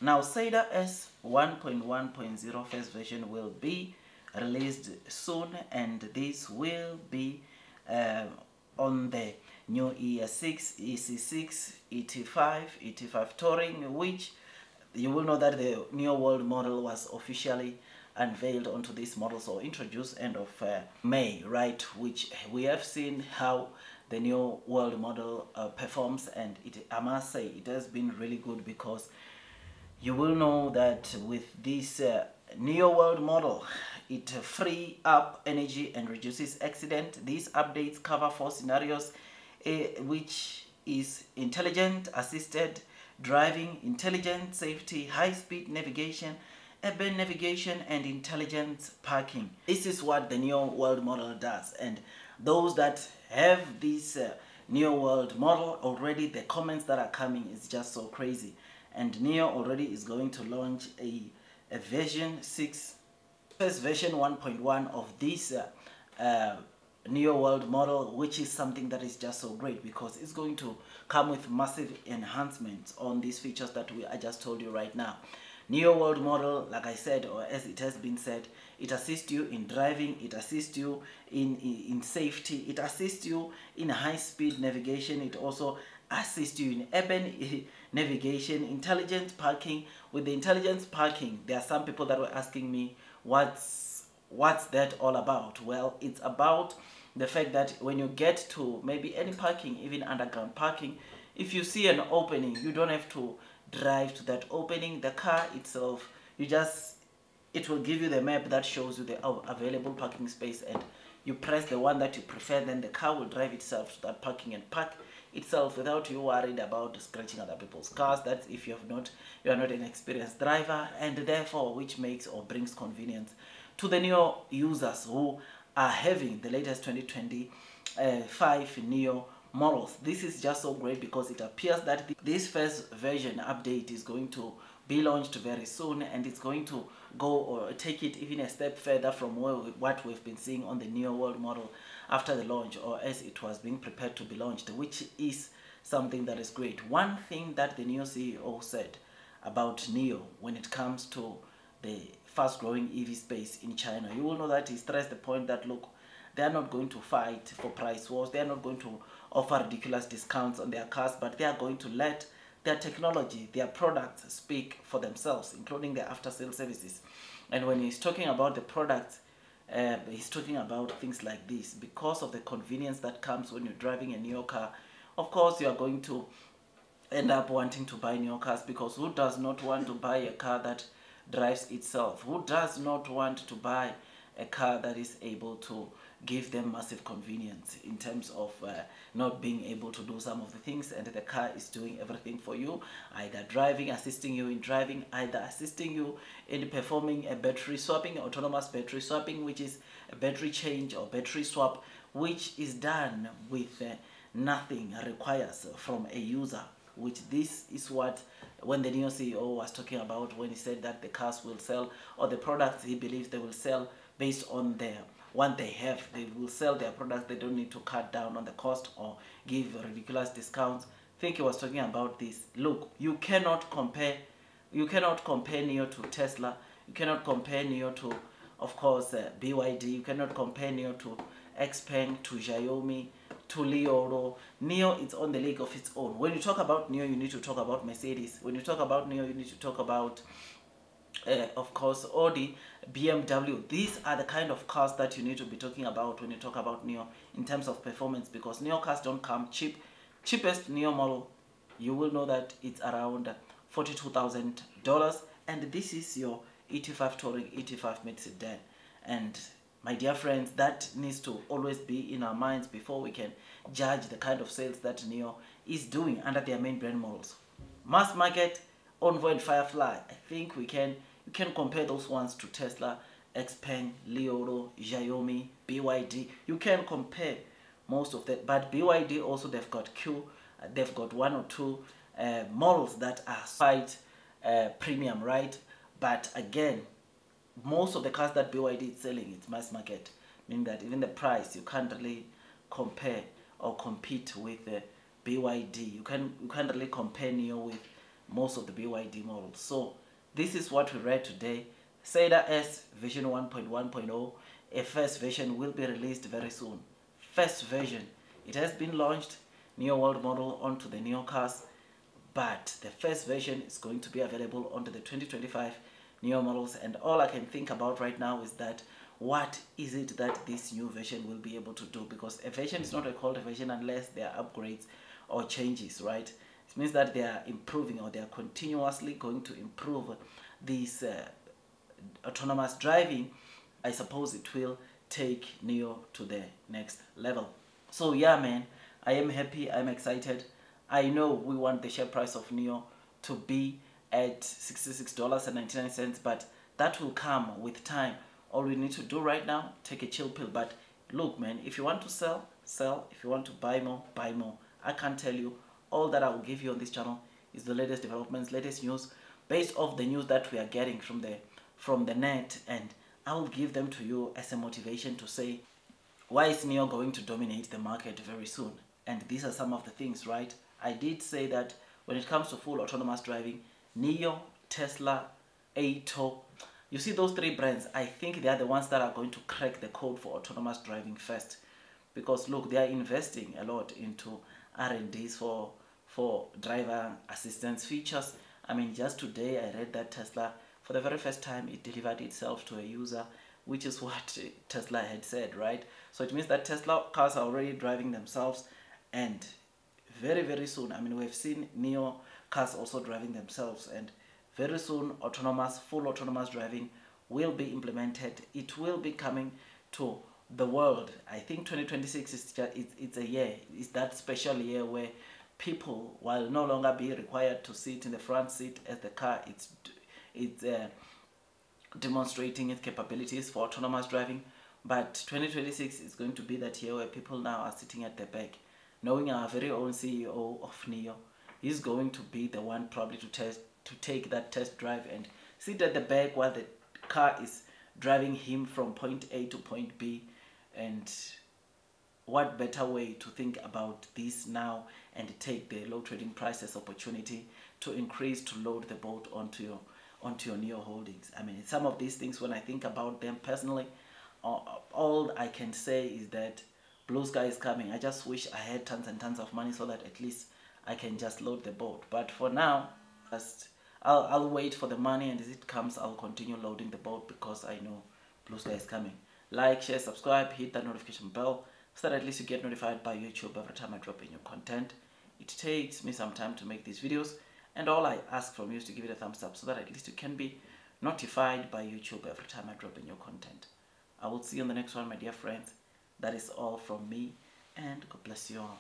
Now Cedar S 1.1.0 first version will be released soon, and this will be on the new ES6, EC6, ET5, ET5 Touring, which you will know that the NIO WorldModel was officially unveiled onto this model, so introduced end of May, right? Which we have seen how the NIO WorldModel performs, and I must say it has been really good, because you will know that with this NIO WorldModel, it free up energy and reduces accident. These updates cover 4 scenarios, which is intelligent assisted driving, intelligent safety, high-speed navigation, urban navigation, and intelligent parking. This is what the NIO WorldModel does, and those that have this NIO WorldModel already, the comments that are coming is just so crazy. And NIO already is going to launch a version 6, first version 1.1 of this NIO WorldModel, which is something that is just so great, because it's going to come with massive enhancements on these features that I just told you right now. NIO WorldModel, like I said, or as it has been said, it assists you in driving, it assists you in safety, it assists you in high-speed navigation, it also assists you in urban navigation, intelligent parking. With the intelligent parking, there are some people that were asking me, what's that all about? Well, it's about the fact that when you get to maybe any parking, even underground parking, if you see an opening, you don't have to drive to that opening. The car itself, it will give you the map that shows you the available parking space, and you press the one that you prefer, then the car will drive itself to that parking and park itself without you worried about scratching other people's cars. That's if you are not an experienced driver, and therefore which makes or brings convenience to the NIO users who are having the latest 2025 NIO models. This is just so great, because it appears that this first version update is going to be launched very soon, and it's going to go or take it even a step further from what we've been seeing on the NIO WorldModel after the launch, or as it was being prepared to be launched, which is something that is great. One thing that the NIO CEO said about NIO when it comes to the fast-growing EV space in China, you will know that he stressed the point that, look, they are not going to fight for price wars, they are not going to offer ridiculous discounts on their cars, but they are going to let their technology, their products speak for themselves, including their after-sale services. And when he's talking about the products, he's talking about things like this. Because of the convenience that comes when you're driving a NIO car, of course you are going to end up wanting to buy NIO cars, because who does not want to buy a car that drives itself? Who does not want to buy a car that is able to give them massive convenience in terms of not being able to do some of the things, and the car is doing everything for you, either driving, assisting you in driving, either assisting you in performing a battery swapping, autonomous battery swapping, which is a battery change or battery swap, which is done with nothing requires from a user, which this is what when the NIO CEO was talking about, when he said that the cars will sell, or the products he believes they will sell based on their what they have, they will sell their products, they don't need to cut down on the cost or give ridiculous discounts. I think he was talking about this. Look, you cannot compare NIO to Tesla, you cannot compare NIO to, of course, BYD, you cannot compare NIO to XPeng, to Xiaomi, to Li Auto. NIO is on the league of its own. When you talk about NIO, you need to talk about Mercedes. When you talk about NIO, you need to talk about of course Audi, BMW. These are the kind of cars that you need to be talking about when you talk about NIO in terms of performance, because NIO cars don't come cheap. Cheapest NIO model, you will know that it's around $42,000, and this is your ET5 Touring, ET5 mid sedan. And my dear friends, that needs to always be in our minds before we can judge the kind of sales that NIO is doing under their main brand models. Mass market, Envoy and Firefly, I think you can compare those ones to Tesla, XPeng, Li Auto, Xiaomi, BYD. You can compare most of that, but BYD also, they've got one or two models that are quite premium, right? But again, most of the cars that BYD is selling, it's mass market, meaning that even the price, you can't really compare or compete with BYD. You can't really compare NIO with most of the BYD models. So this is what we read today. Cedar S version 1.1.0, a first version will be released very soon. First version, it has been launched, NIO WorldModel onto the NIO cars, but the first version is going to be available onto the 2025 NIO models. And all I can think about right now is that what is it that this new version will be able to do, because a version is not called a version unless there are upgrades or changes, right? It means that they are improving, or they are continuously going to improve this autonomous driving. I suppose it will take NIO to the next level. So yeah, man, I am happy, I'm excited. I know we want the share price of NIO to be at $66.99, but that will come with time. All we need to do right now, take a chill pill. But look, man, if you want to sell, sell. If you want to buy more, buy more. I can't tell you. All that I will give you on this channel is the latest developments, latest news, based off the news that we are getting from the net, and I will give them to you as a motivation to say, why is NIO going to dominate the market very soon? And these are some of the things, right? I did say that when it comes to full autonomous driving, NIO, Tesla, Aito, you see those three brands, I think they are the ones that are going to crack the code for autonomous driving first. Because look, they are investing a lot into R&Ds for driver assistance features. I mean, just today I read that Tesla, for the very first time, it delivered itself to a user, which is what Tesla had said, right? So it means that Tesla cars are already driving themselves, and very, very soon, I mean, we've seen NIO cars also driving themselves, and very soon full autonomous driving will be implemented. It will be coming to the world. I think 2026 is just, it's a year, it's that special year where people will no longer be required to sit in the front seat as the car it's demonstrating its capabilities for autonomous driving. But 2026 is going to be that year where people now are sitting at the back, knowing our very own CEO of NIO is going to be the one probably to take that test drive and sit at the back while the car is driving him from point A to point B. And what better way to think about this now and take the low trading prices opportunity to increase, to load the boat onto your NIO holdings. I mean, some of these things, when I think about them personally, all I can say is that blue sky is coming. I just wish I had tons and tons of money so that at least I can just load the boat. But for now, I'll wait for the money, and as it comes, I'll continue loading the boat, because I know blue sky is coming. Like, share, subscribe, hit that notification bell so that at least you get notified by YouTube every time I drop in new content. It takes me some time to make these videos, and all I ask from you is to give it a thumbs up so that at least you can be notified by YouTube every time I drop in new content. I will see you on the next one, my dear friends. That is all from me, and God bless you all.